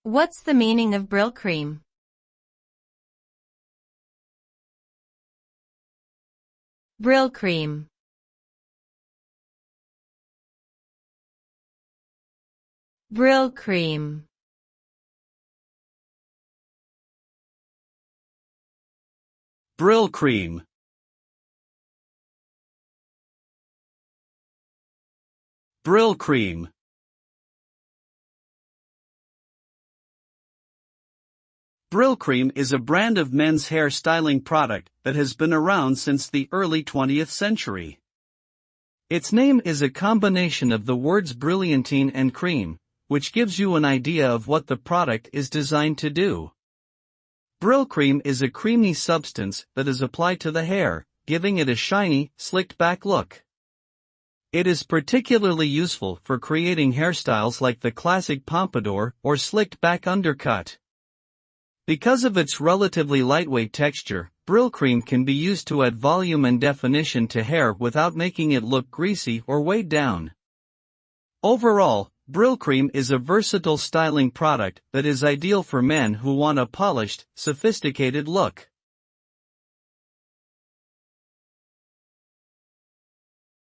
What's the meaning of Brylcreem? Brylcreem. Brylcreem. Brylcreem. Brylcreem. Brylcreem is a brand of men's hair styling product that has been around since the early 20th century. Its name is a combination of the words brilliantine and cream, which gives you an idea of what the product is designed to do. Brylcreem is a creamy substance that is applied to the hair, giving it a shiny, slicked-back look. It is particularly useful for creating hairstyles like the classic pompadour or slicked-back undercut. Because of its relatively lightweight texture, Brylcreem can be used to add volume and definition to hair without making it look greasy or weighed down. Overall, Brylcreem is a versatile styling product that is ideal for men who want a polished, sophisticated look.